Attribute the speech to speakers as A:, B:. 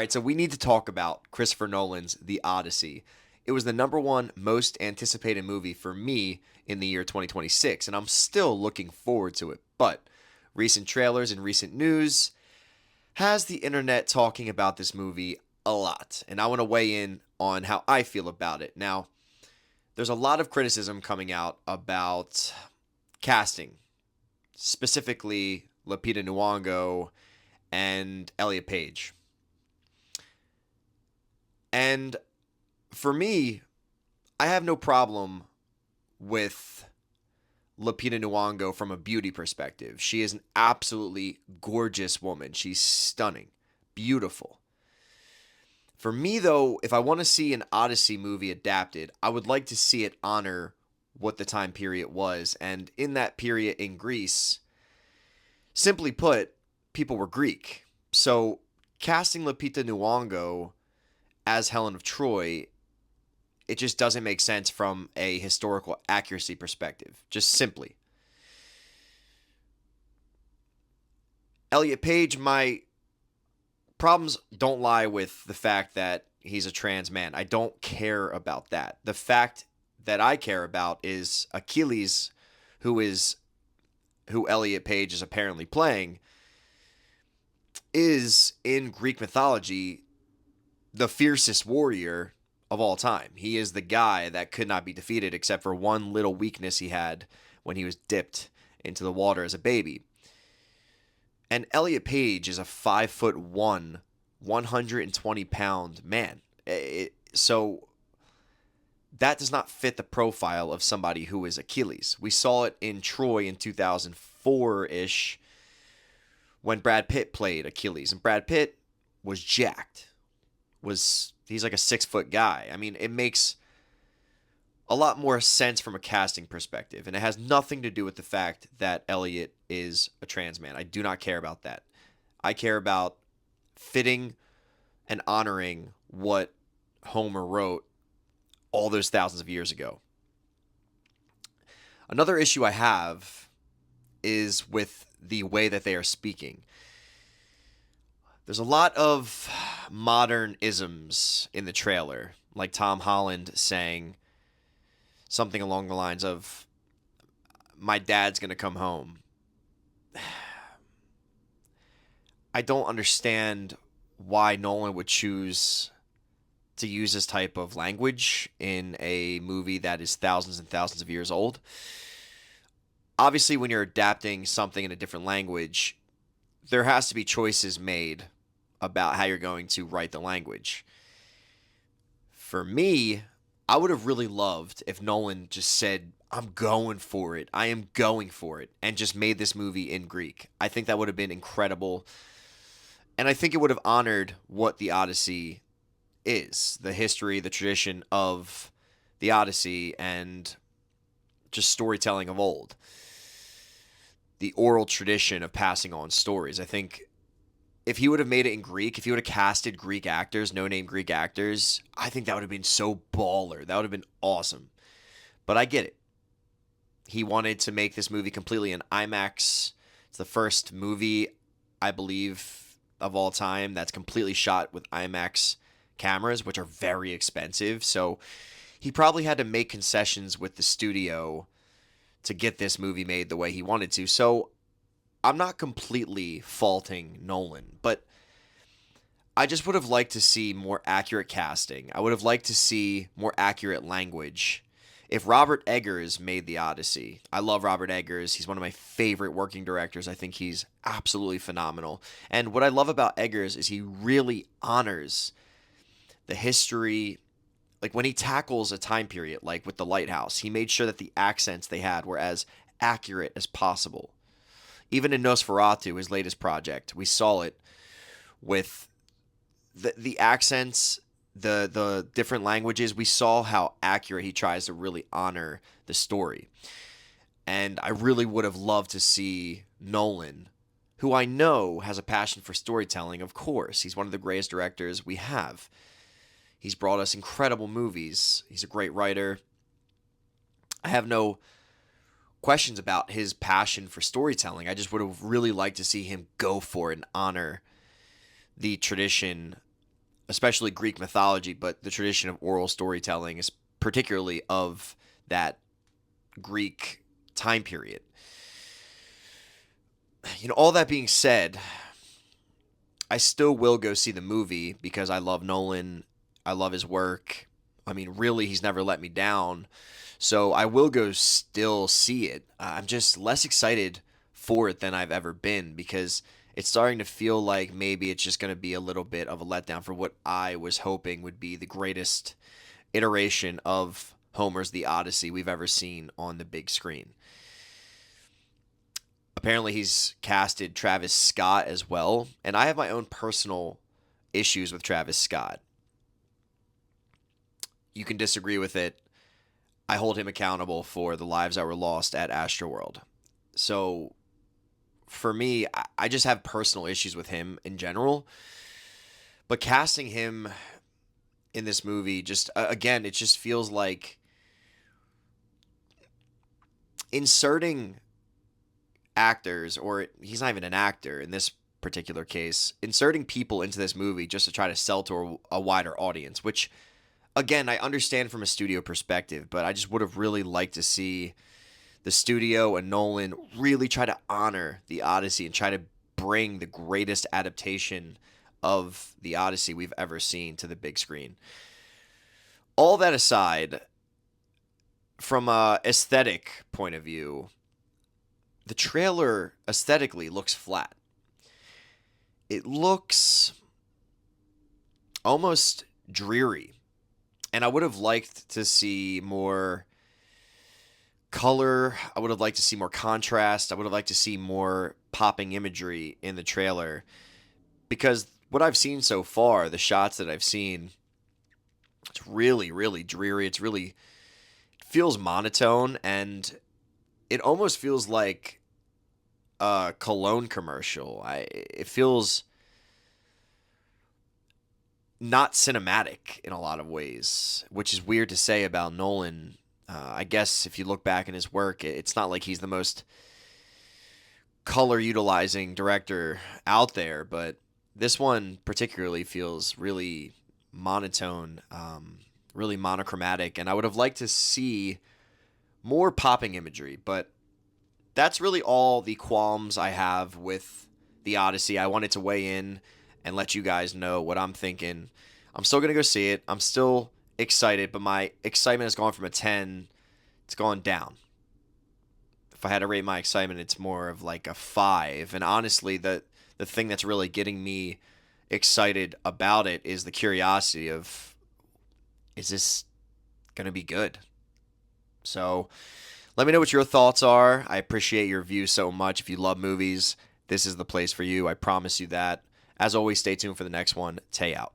A: right, so we need to talk about Christopher Nolan's The Odyssey. It was the number one most anticipated movie for me in the year 2026, and I'm still looking forward to it. But recent trailers and recent news has the internet talking about this movie a lot, and I want to weigh in on how I feel about it. Now, there's a lot of criticism coming out about casting, specifically Lupita Nyong'o and Elliot Page. And for me, I have no problem with Lupita Nyong'o from a beauty perspective. She is an absolutely gorgeous woman. She's stunning, beautiful. For me, though, if I want to see an Odyssey movie adapted, I would like to see it honor what the time period was. And in that period in Greece, simply put, people were Greek. So casting Lupita Nyong'o as Helen of Troy, it just doesn't make sense from a historical accuracy perspective. Just simply. Elliot Page, my problems don't lie with the fact that he's a trans man. I don't care about that. The fact that I care about is Achilles, who Elliot Page is apparently playing, is in Greek mythology the fiercest warrior of all time. He is the guy that could not be defeated except for one little weakness he had when he was dipped into the water as a baby. And Elliot Page is a 5'1", 120-pound man. So that does not fit the profile of somebody who is Achilles. We saw it in Troy in 2004-ish when Brad Pitt played Achilles. And Brad Pitt was jacked. He's like a 6-foot guy. I mean, it makes a lot more sense from a casting perspective, and it has nothing to do with the fact that Elliot is a trans man. I do not care about that. I care about fitting and honoring what Homer wrote all those thousands of years ago. Another issue I have is with the way that they are speaking. There's a lot of modern isms in the trailer, like Tom Holland saying something along the lines of, "My dad's going to come home." I don't understand why Nolan would choose to use this type of language in a movie that is thousands and thousands of years old. Obviously, when you're adapting something in a different language, there has to be choices made about how you're going to write the language. For me, I would have really loved if Nolan just said, "I'm going for it. I am going for it," and just made this movie in Greek. I think that would have been incredible. And I think it would have honored what the Odyssey is, the history, the tradition of the Odyssey, and just storytelling of old. The oral tradition of passing on stories. I think if he would have made it in Greek, if he would have casted Greek actors, no-name Greek actors, I think that would have been so baller. That would have been awesome. But I get it. He wanted to make this movie completely in IMAX. It's the first movie, I believe, of all time that's completely shot with IMAX cameras, which are very expensive. So he probably had to make concessions with the studio to get this movie made the way he wanted to. So I'm not completely faulting Nolan, but I just would have liked to see more accurate casting. I would have liked to see more accurate language. If Robert Eggers made The Odyssey, I love Robert Eggers. He's one of my favorite working directors. I think he's absolutely phenomenal. And what I love about Eggers is he really honors the history. Like when he tackles a time period, like with The Lighthouse, he made sure that the accents they had were as accurate as possible. Even in Nosferatu, his latest project, we saw it with the accents, the different languages. We saw how accurate he tries to really honor the story. And I really would have loved to see Nolan, who I know has a passion for storytelling, of course. He's one of the greatest directors we have. He's brought us incredible movies. He's a great writer. I have no questions about his passion for storytelling. I just would have really liked to see him go for it and honor the tradition especially Greek mythology, but the tradition of oral storytelling is particularly of that Greek time period. All that being said, I still will go see the movie because I love Nolan. I love his work. I mean, really, he's never let me down. So I will go still see it. I'm just less excited for it than I've ever been because it's starting to feel like maybe it's just going to be a little bit of a letdown for what I was hoping would be the greatest iteration of Homer's The Odyssey we've ever seen on the big screen. Apparently, he's casted Travis Scott as well, and I have my own personal issues with Travis Scott. You can disagree with it. I hold him accountable for the lives that were lost at Astroworld. So, for me, I just have personal issues with him in general. But casting him in this movie, just again, it just feels like inserting actors, or he's not even an actor in this particular case, inserting people into this movie just to try to sell to a wider audience, which, again, I understand from a studio perspective, but I just would have really liked to see the studio and Nolan really try to honor the Odyssey and try to bring the greatest adaptation of the Odyssey we've ever seen to the big screen. All that aside, from a aesthetic point of view, the trailer aesthetically looks flat. It looks almost dreary. And I would have liked to see more color. I would have liked to see more contrast. I would have liked to see more popping imagery in the trailer. Because what I've seen so far, the shots that I've seen, it's really, really dreary. It feels monotone, and it almost feels like a cologne commercial. It feels not cinematic in a lot of ways, which is weird to say about Nolan. I guess if you look back in his work, it's not like he's the most color utilizing director out there, but this one particularly feels really monotone, really monochromatic, and I would have liked to see more popping imagery, but that's really all the qualms I have with the Odyssey. I wanted to weigh in and let you guys know what I'm thinking. I'm still going to go see it. I'm still excited, but my excitement has gone from a 10, it's gone down. If I had to rate my excitement, it's more of like a 5. And honestly, the thing that's really getting me excited about it is the curiosity of, is this going to be good? So let me know what your thoughts are. I appreciate your views so much. If you love movies, this is the place for you. I promise you that. As always, stay tuned for the next one. Tay out.